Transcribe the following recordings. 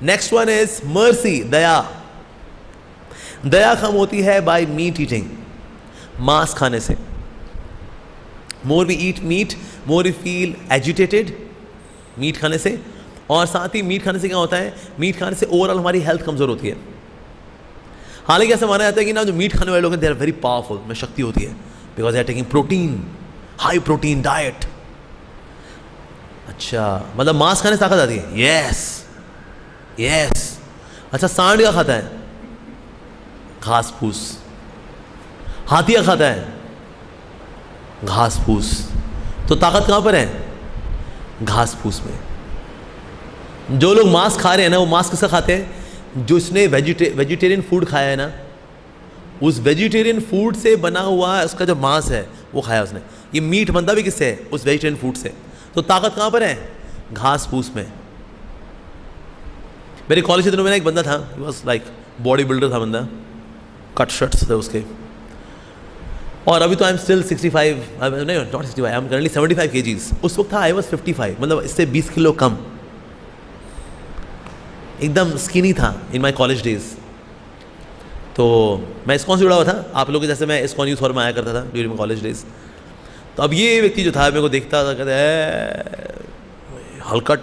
Next one is mercy, दया। दया कम होती है बाय मीट ईटिंग, मांस खाने से। More we eat meat, more we feel agitated, meat खाने से। और साथ ही मीट खाने से क्या होता है, मीट खाने से ओवरऑल हमारी हेल्थ कमज़ोर होती है। हालांकि ऐसा माना जाता है कि ना जो मीट खाने वाले लोग हैं दे आर वेरी पावरफुल, में शक्ति होती है, because they are taking protein, high protein diet. अच्छा, मतलब मांस खाने से ताकत आती है? Yes yes. अच्छा, सांड क्या खाता है? घास फूस। हाथी क्या खाता है? घास फूस। तो ताकत कहाँ पर है? घास फूस में। जो लोग मांस खा रहे हैं ना, वो मांस किसका खाते हैं? जिसने वेजिटेरियन फूड खाया है ना, उस वेजिटेरियन फूड से बना हुआ उसका जो मांस है वो खाया उसने। ये मीट बनता भी किससे है? उस वेजिटेरियन फूड से। तो ताकत कहाँ पर है? घास फूस में। मेरे कॉलेज के दिनों में ना एक बंदा था, he was like body builder था बंदा, कट शर्ट्स थे उसके। और अभी तो आई एम स्टिल 65, नहीं not 65, I am currently 75 kgs। उस वक्त था आई वाज 55, मतलब इससे 20 किलो कम। एकदम स्किनी था इन माई कॉलेज डेज। तो मैं इस्कॉन से जुड़ा हुआ था, आप लोगों के जैसे मैं इस्कॉन यूथ हॉल में आया करता था ड्यूरिंग माई कॉलेज डेज। तो अब ये व्यक्ति जो था मेरे को देखता था, कहते हलकट,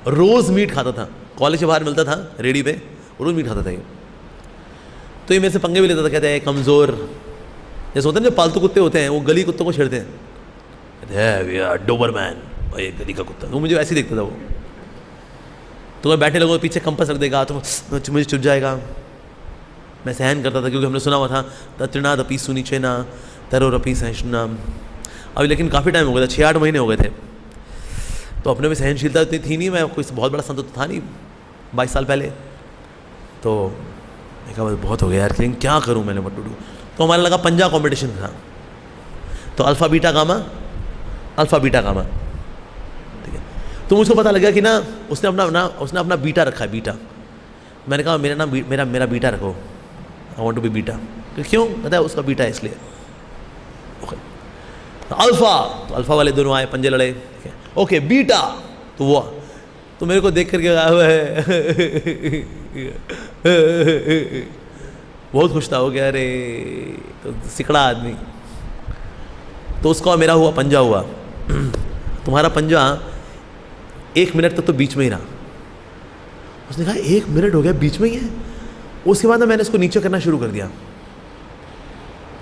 रोज़ मीट खाता था। कॉलेज के बाहर मिलता था रेडी पे, रोज़ मीट खाता था ये। तो ये मेरे से पंगे भी लेता था, कहते हैं कमज़ोर। जैसे होते हैं जो पालतू कुत्ते होते हैं, वो गली कुत्तों को छेड़ते हैं, कहते हैं वी आर डोबरमैन, और ये गली का कुत्ता। वो मुझे ऐसे ही देखता था वो। तो मैं बैठे लोगों के पीछे कंपास रख देगा तो मुझे चुप जाएगा। मैं सहन करता था, क्योंकि हमने सुना हुआ था तृणा दपी सुनीचे ना तरो रपी सहिष्णुना। अभी लेकिन काफ़ी टाइम हो गया था, 6-8 महीने हो गए थे, तो अपने में सहनशीलता इतनी थी नहीं। मैं कोई बहुत बड़ा संत तो था नहीं 22 साल पहले। तो मैं कहा बहुत हो गया यार, लेकिन क्या करूँ मैंने, व्हाट टू डू। तो हमारा लगा पंजा कंपटीशन था, तो alpha beta gamma, alpha beta gamma, ठीक है। तो मुझको पता लगा कि ना उसने अपना बीटा रखा है, बीटा। मैंने कहा मेरा नाम मेरा बीटा रखो, I want to be beta. तो क्यों? पता है उसका बीटा है इसलिए। ओके, अल्फ़ा, तो अल्फ़ा वाले दोनों आए, पंजे लड़े, ठीक है। ओके बीटा, तो वो तो मेरे को देख करके आया हुआ है बहुत खुश था, हो गया अरे तो सिकड़ा आदमी। तो उसका और मेरा हुआ, पंजा हुआ। तुम्हारा पंजा 1 मिनट तक तो बीच में ही रहा। उसने कहा 1 मिनट हो गया बीच में ही है। उसके बाद मैंने इसको नीचे करना शुरू कर दिया,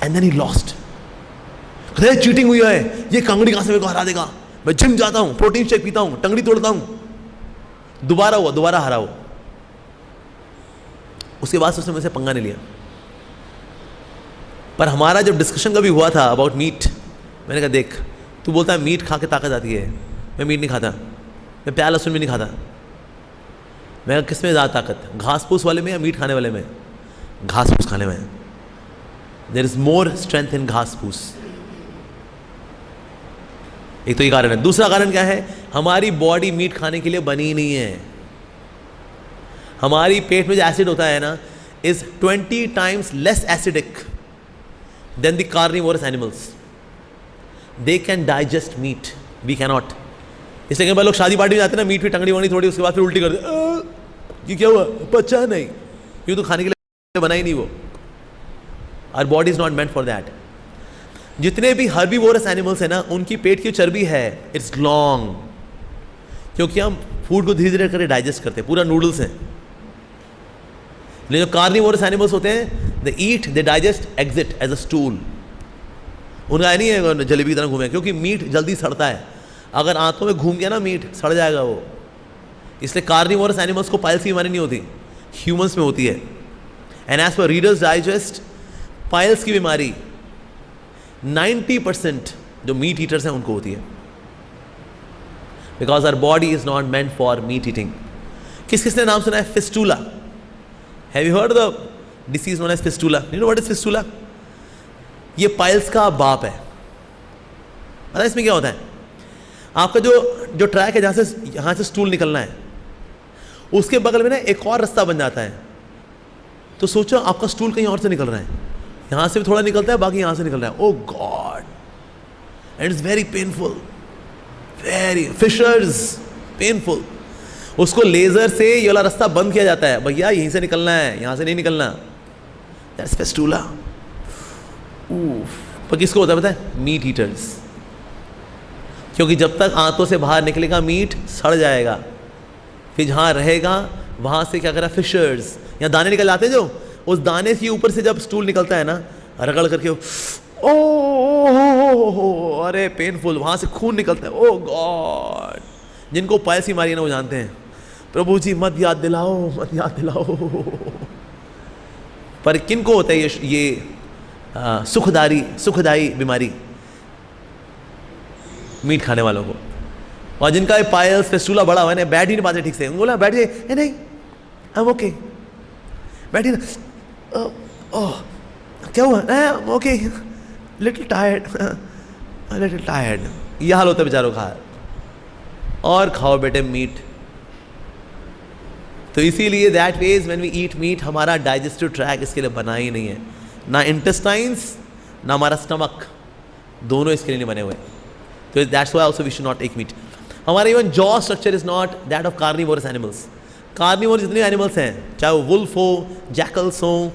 एंड देन ही लॉस्ट। कहते चीटिंग हुई है, ये कंगड़ी कहां से मेरे को हरा देगा, मैं जिम जाता हूं, प्रोटीन शेक पीता हूं, टंगड़ी तोड़ता हूं। दोबारा हुआ, दोबारा हरा वो। उसके बाद उसने मुझसे पंगा नहीं लिया। पर हमारा जब डिस्कशन कभी हुआ था अबाउट मीट, मैंने कहा देख तू बोलता है मीट खा के ताकत आती है, मैं मीट नहीं खाता, मैं प्याज लहसुन भी नहीं खाता। मैं किस में ज़्यादा ताकत, घास फूस वाले में या मीट खाने वाले में? घास फूस खाने में। There is more strength in ghaas phoos. एक तो ये कारण है। दूसरा कारण क्या है? हमारी बॉडी मीट खाने के लिए बनी ही नहीं है। हमारी पेट में जो एसिड होता है ना, is 20 times less acidic than the carnivorous animals. They can digest meat, we can not. इसलिए कई बार लोग शादी पार्टी में जाते हैं ना, मीट भी टंगड़ी वंगड़ी थोड़ी, उसके बाद फिर उल्टी कर दे, ये क्या हुआ, पचा नहीं, क्यों? तो खाने के लिए बना ही नहीं वो। Our body is not meant for that. जितने भी हर्बीवोरस एनिमल्स है ना, उनकी पेट की चर्बी है, इट्स लॉन्ग, क्योंकि हम फूड को धीरे धीरे करके डाइजेस्ट करते हैं, पूरा नूडल्स हैं। लेकिन जो कार्निवोरस एनिमल्स होते हैं, they eat, they digest, exit as a stool. उनका नहीं है जलेबी की तरह घूमे, क्योंकि मीट जल्दी सड़ता है। अगर आंतों में घूम गया ना मीट, सड़ जाएगा वो। इसलिए कार्निवोरस एनिमल्स को पाइल्स की बीमारी नहीं होती, ह्यूमंस में होती है। And as per Reader's Digest, piles की बीमारी 90% जो मीट ईटर्स हैं उनको होती है, because our body is not meant for meat eating. किस किसने नाम सुना है fistula? Have you heard the disease known as fistula? You know what is fistula? ये पाइल्स का बाप है। पता है इसमें क्या होता है? आपका जो ट्रैक है, जहां से यहां से स्टूल निकलना है, उसके बगल में ना एक और रास्ता बन जाता है। तो सोचो आपका स्टूल कहीं और से निकल रहा है, यहां से भी थोड़ा निकलता है, बाकी यहां से निकल रहा है। Oh god, and it's very painful, very fissures painful. उसको लेजर से ये वाला रास्ता बंद किया जाता है, भैया यहीं से निकलना है, यहाँ से नहीं निकलना। That's fistula. पर किसको होता है पता है? Meet eaters. क्योंकि जब तक आंतों से बाहर निकलेगा मीट सड़ जाएगा, फिर जहाँ रहेगा वहाँ से क्या करा, फिशर्स, यहाँ दाने निकल जाते हैं, जो उस दाने के ऊपर से जब स्टूल निकलता है ना, रगड़ करके ओ अरे पेनफुल, वहाँ से खून निकलता है। ओ गॉड, जिनको पैसी मारी है ना वो जानते हैं, प्रभु जी मत याद दिलाओ, मत याद दिलाओ। पर किन को होता है ये सुखदाई बीमारी? मीट खाने वालों को। और जिनका ये पायल्स फेस्टूला बड़ा हुआ है ना, बैठ ही नहीं पाते ठीक से, उनको बोला बैठ जाइए, नहीं आई एम ओके, बैठिए ना, ओह क्या हुआ, okay little tired, little tired, यह हाल होता है बेचारों का। और खाओ बेटे मीट। तो इसीलिए that ways when we eat meat, हमारा डाइजेस्टिव ट्रैक इसके लिए बना ही नहीं है, ना इंटेस्टाइन्स ना हमारा स्टमक, दोनों इसके लिए नहीं बने हुए। तो that's why also we should not take meat. हमारा even jaw structure is not that of carnivorous animals. Carnivore जितने एनिमल्स हैं, चाहे वो वुल्फ हो, जैकल्स हो,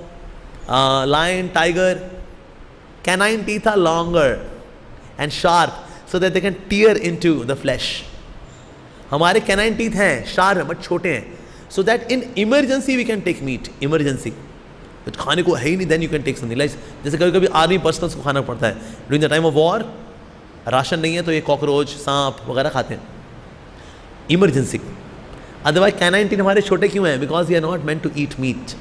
lion, tiger, canine teeth are longer and sharp so that they can tear into the flesh. हमारे canine teeth हैं, sharp हैं but छोटे हैं, so that in emergency we can take meat. Emergency तो खाने को है ही नहीं, then you can take something like, जैसे कभी कभी आर्मी पर्सनल्स को खाना पड़ता है during the time of war, ration नहीं है तो ये कॉकरोच, सांप वगैरह खाते हैं, इमरजेंसी। अदरवाइज कैनाइन टीथ हमारे छोटे क्यों हैं? Because we are not meant to eat meat.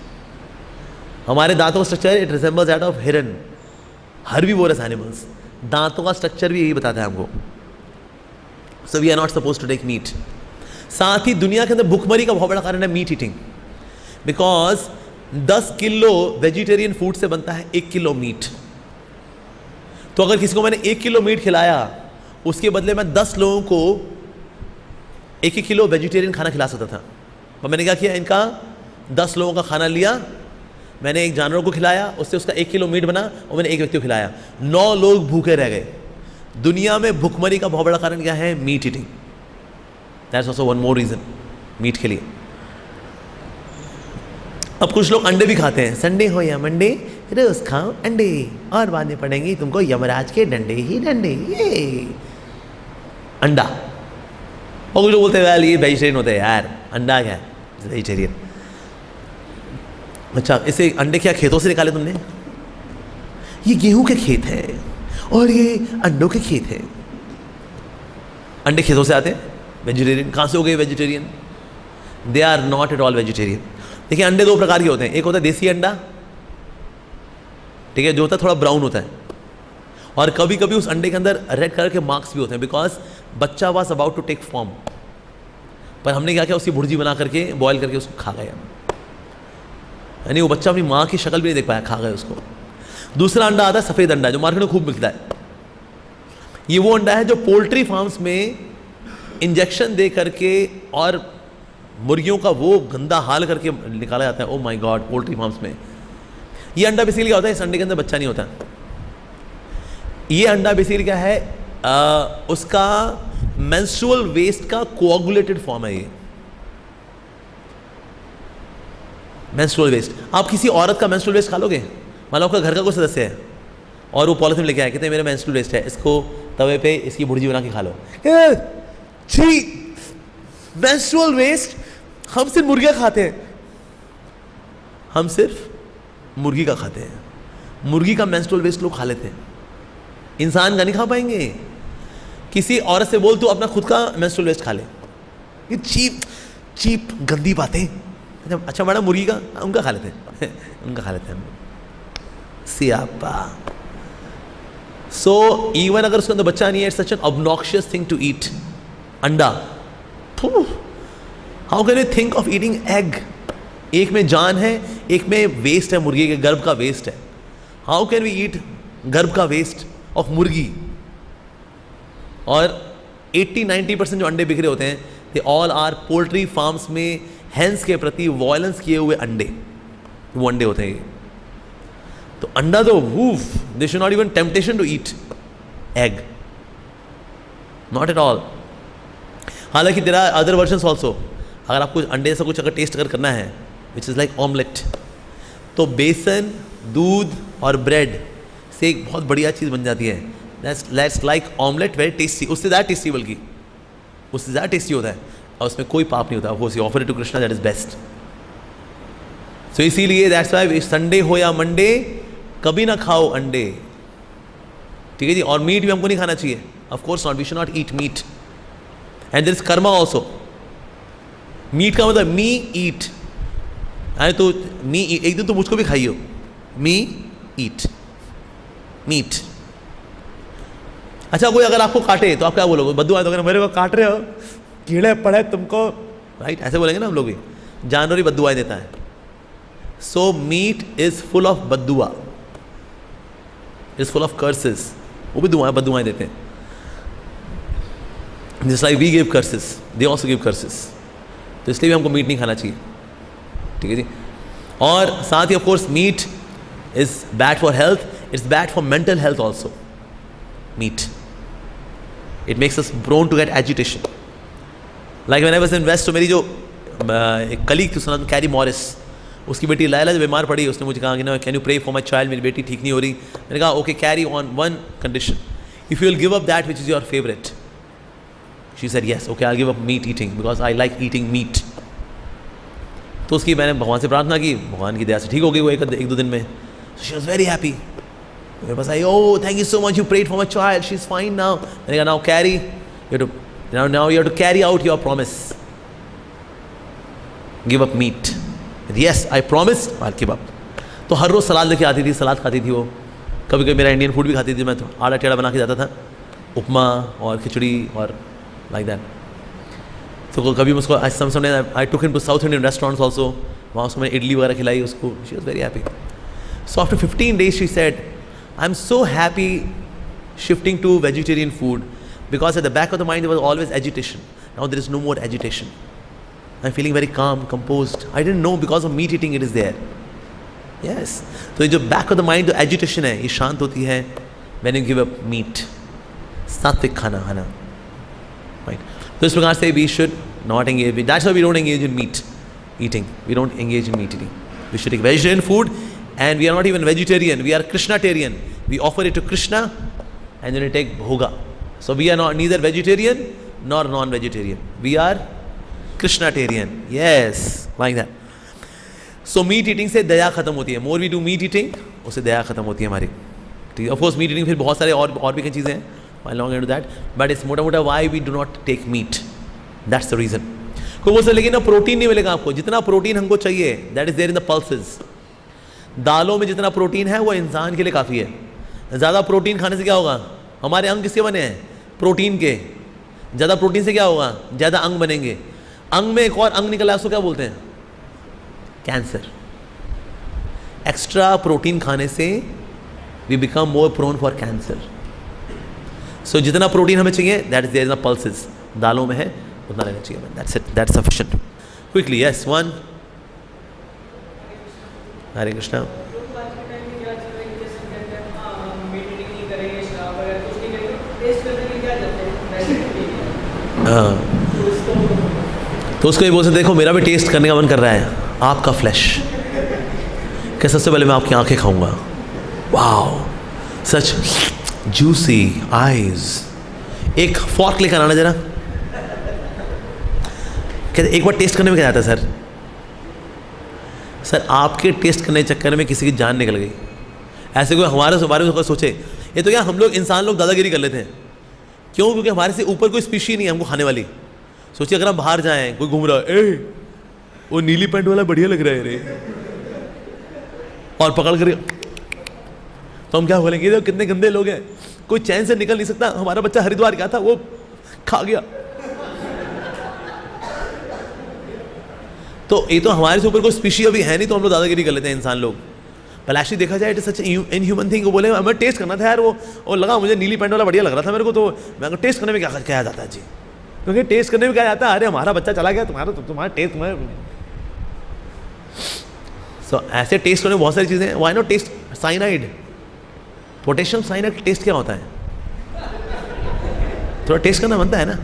हमारे दांतों का structure it resembles that of हिरन, हर्बीवोरस एनिमल्स। दांतों का स्ट्रक्चर भी यही बताता है हमको। So we are not suppose to take meat. साथ ही दुनिया के अंदर भुखमरी का बहुत बड़ा कारण है meat eating, because 10 kilo vegetarian food से बनता है 1 किलो मीट। तो अगर किसी को मैंने 1 किलो मीट खिलाया, उसके बदले में 10 लोगों को 1 किलो वेजिटेरियन खाना खिला सकता था। और मैंने क्या किया, इनका 10 लोगों का खाना लिया, मैंने एक जानवर को खिलाया, उससे उसका 1 किलो मीट बना, और मैंने एक व्यक्ति को खिलाया, 9 लोग भूखे रह गए। दुनिया में भुखमरी का बहुत बड़ा कारण क्या है? Meat eating. That's also one more reason meat के लिए। अब कुछ लोग अंडे भी खाते हैं, संडे हो या मंडे रोज खाओ अंडे और बाद में पड़ेंगे तुमको यमराज के डंडे ही डंडे। ये अंडा। और कुछ लोग बोलते हैं ये वेजिटेरियन होते हैं, यार अंडा क्या है वेजिटेरियन। अच्छा, इसे अंडे क्या खेतों से निकाले तुमने? ये गेहूं के खेत हैं और ये अंडों के खेत हैं। अंडे खेतों से आते हैं, वेजिटेरियन कहाँ से हो गए vegetarian? They are not at all vegetarian. देखिए अंडे 2 प्रकार के होते हैं, एक होता है देसी अंडा, ठीक है, जो होता है थोड़ा ब्राउन होता है, और कभी कभी उस अंडे के अंदर रेड कलर के मार्क्स भी होते हैं, बिकॉज बच्चा was about to take form. पर हमने क्या किया, उसकी भुर्जी बना करके बॉयल करके उसको खा गए, यानी वो बच्चा अपनी माँ की शक्ल भी नहीं देख पाया, खा गए उसको। दूसरा अंडा आता है सफ़ेद अंडा, जो मार्केट में खूब मिलता है। ये वो अंडा है जो पोल्ट्री फार्म्स में इंजेक्शन दे करके और मुर्गियों का वो गंदा हाल करके निकाला जाता है। Oh my God, poultry farms में ये अंडा बेसिकली क्या होता है, इस अंडे के अंदर बच्चा नहीं होता। ये अंडा बेसिकली क्या है, उसका मेंस्ट्रुअल वेस्ट का कोआगुलेटेड फॉर्म है। ये मेंस्ट्रुअल वेस्ट, आप किसी औरत का मेंस्ट्रुअल वेस्ट खा लोगे? मान लो आपका घर का कोई सदस्य है और वो पॉलिथीन लेके आए, कहते हैं मेरा मेंस्ट्रुअल वेस्ट है, इसको तवे पे इसकी भुर्जी बना के खा लो। छी, मेंस्ट्रुअल वेस्ट हम सिर्फ मुर्गियाँ खाते हैं, हम सिर्फ मुर्गी का खाते हैं। मुर्गी का मेंस्ट्रुअल वेस्ट लोग खा लेते हैं, इंसान का नहीं खा पाएंगे। किसी औरत से बोल तू अपना खुद का मेंस्ट्रुअल वेस्ट खा ले, ये चीप चीप गंदी बातें। अच्छा मैडम मुर्गी का, उनका खा लेते हैं उनका खा लेते हैं सियापा। सो इवन अगर उसके अंदर बच्चा नहीं है, it's such an obnoxious thing to eat अंडा। How can you think of eating egg? एक में जान है, एक में वेस्ट है, मुर्गी के गर्भ का वेस्ट है। हाउ कैन वी ईट गर्भ का वेस्ट ऑफ मुर्गी? और 80-90% जो अंडे बिखरे होते हैं, they all are poultry farms में हेंस के प्रति वायलेंस किए हुए अंडे, वो अंडे होते हैं ये। तो अंडा तो they should not even temptation to eat egg, not at all. हालांकि there are other versions also, अगर आपको अंडे जैसा कुछ अगर टेस्ट अगर करना है, विच इज़ लाइक ऑमलेट, तो बेसन, दूध और ब्रेड से एक बहुत बढ़िया चीज़ बन जाती है. That's like omelette, very tasty, उससे ज़्यादा टेस्टी, बल्कि उससे ज़्यादा टेस्टी होता है और उसमें कोई पाप नहीं होता. वो offer it to Krishna, that is best. So इसीलिए दैट्स वाई संडे हो या मंडे कभी ना खाओ अंडे, ठीक है जी. और मीट भी हमको नहीं खाना चाहिए, of course not, we should not eat meat. And there is karma also. Meat का मतलब मी ईट, अरे तो मी एक दिन तो मुझको भी खाइयो, मी ईट मीट. अच्छा, कोई अगर आपको काटे तो आप क्या बोलोगे? बद्दुआ दोगे ना, मेरे को काट रहे हो, कीड़े पड़े तुमको, राइट? ऐसे बोलेंगे ना हम लोग भी. जानवर ही बद्दुआएं देता है. So meat is full of बद्दुआ, इज फुल ऑफ कर्सेस. वो भी बद्दुआएं देते हैं. Just like we give curses, they also give curses. तो इसलिए भी हमको मीट नहीं खाना चाहिए, ठीक है जी. और साथ ही of course meat is bad for health, it's bad for mental health also. Meat, it makes us prone to get agitation. Like when I was in West, तो मेरी जो एक कलीग थी, उसका नाम कैरी मॉरिस, उसकी बेटी लायला जब बीमार पड़ी, उसने मुझे कहा कि ना, can you pray for my child, मेरी बेटी ठीक नहीं हो रही. मैंने कहा okay Carrie, on one condition, if you will give up that which is your favourite. She said yes, okay I give up meat eating because I like eating meat. तो उसकी मैंने भगवान से प्रार्थना की, भगवान की दया से ठीक हो गई वो एक दो दिन में. She was very happy. मेरे पास आई, oh thank you so much, you prayed for my child, she is fine now. मैंने कहा now carry, now you have to carry out your promise, give up meat. Yes, I promise, I'll give up. तो हर रोज़ सलाद लेके आती थी, सलाद खाती थी वो. कभी कभी मेरा इंडियन फूड भी खाती थी. मैं तो आड़ा टेढ़ा बना के जाता था, उपमा और खिचड़ी और लाइक दैट. तो कभी उसको I took him to South Indian restaurants also. वहाँ उसको मैंने इडली वगैरह खिलाई उसको. She was very happy. So after 15 days she said, I am so happy shifting to vegetarian food, because at the back of the mind there was always agitation. Now there is no more agitation. I'm feeling very calm, composed. I didn't know because of meat eating it is there. Yes. तो जो back of the mind जो agitation है, ये शांत होती है when you give up meat, सात्विक खाना खाना, right? तो इस प्रकार से we should not engage. That's why we don't engage in meat eating. We don't engage in meat eating. We should take vegetarian food, and we are not even vegetarian. We are Krishnatarian. We offer it to Krishna, and then we take bhoga. So we are not neither vegetarian nor non-vegetarian. We are Krishnatarian. Yes, like that. So meat eating से दया खत्म होती है. More we do meat eating, उससे दया खत्म होती है हमारी. ठीक है. Of course meat eating फिर बहुत सारे और भी कई चीज़ें हैं. I'll not get into that. But it's मोटा why we do not take meat. That's the reason. कोई बोल सकता लेकिन ना प्रोटीन नहीं मिलेगा आपको. जितना प्रोटीन हमको चाहिए, that is there in the pulses. दालों में जितना प्रोटीन है वो इंसान के लिए काफ़ी है. ज़्यादा प्रोटीन खाने से क्या होगा? हमारे अंग किसके बने हैं? प्रोटीन के. ज़्यादा प्रोटीन से क्या होगा? ज़्यादा अंग बनेंगे. अंग में एक और अंग निकला है, उसको क्या बोलते हैं? कैंसर. एक्स्ट्रा प्रोटीन खाने से we become more prone for cancer. So जितना प्रोटीन हमें चाहिए, that is there in the pulses, दालों में है उतना लेना चाहिए. That's it, that's sufficient. Quickly, yes, one. Hare Krishna. तो उसको ये बोल सकते, देखो मेरा भी टेस्ट करने का मन कर रहा है आपका फ्लैश. क्या सबसे पहले मैं आपकी आंखें खाऊंगा. वाओ, सच जूसी आईज. एक फॉर्क लेकर आना जरा. कहते एक बार टेस्ट करने में क्या जाता है सर? सर आपके टेस्ट करने के चक्कर में किसी की जान निकल गई. ऐसे कोई हमारे बारे में सोचे, ये तो क्या हम लोग इंसान लोग दादागिरी कर लेते हैं. क्यों? क्योंकि हमारे से ऊपर कोई स्पीशी नहीं है हमको खाने वाली. सोचिए अगर हम बाहर जाएं, कोई घूम रहा है, ए वो नीली पैंट वाला बढ़िया लग रहा है रे, और पकड़ कर, तो हम क्या बोलेंगे? देखो कितने गंदे लोग हैं, कोई चैन से निकल नहीं सकता. हमारा बच्चा हरिद्वार गया था, वो खा गया. तो ये तो हमारे से ऊपर कोई स्पीशी अभी है नहीं, तो हम लोग दादागिरी कर लेते हैं इंसान लोग. पर एक्चुअली देखा जाए, it is such inhuman thing. वो बोले हमें टेस्ट करना था यार, वो लगा मुझे नीली पैंट वाला बढ़िया लग रहा था मेरे को, तो मैं टेस्ट करने में क्या कहा जाता है जी? क्योंकि टेस्ट करने में क्या जाता है? अरे हमारा बच्चा चला गया, तुम्हारा टेस्ट में. सो ऐसे टेस्ट करने में बहुत सारी चीज़ें हैं. Why not test cyanide, potassium cyanide. Test क्या होता है? थोड़ा टेस्ट करना बनता है ना.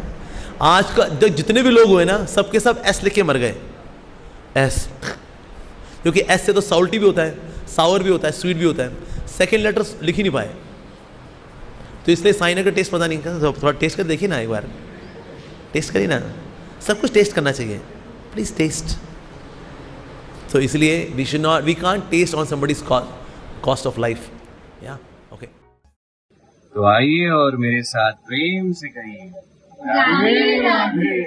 आज का जितने भी लोग हुए ना, सबके सब एस लिख के मर गए, एस, क्योंकि एस से तो साल्टी भी होता है, सावर भी होता है, स्वीट भी होता है, सेकेंड लेटर लिख ही नहीं पाए। तो इसलिए साइना का टेस्ट पता नहीं, थोड़ा टेस्ट कर देखिए ना, एक बार टेस्ट करिए ना, सब कुछ टेस्ट करना चाहिए, प्लीज टेस्ट। तो इसलिए we can't test on somebody's cost of life. या ओके, तो आइए और मेरे साथ प्रेम से कहिए राधे राधे।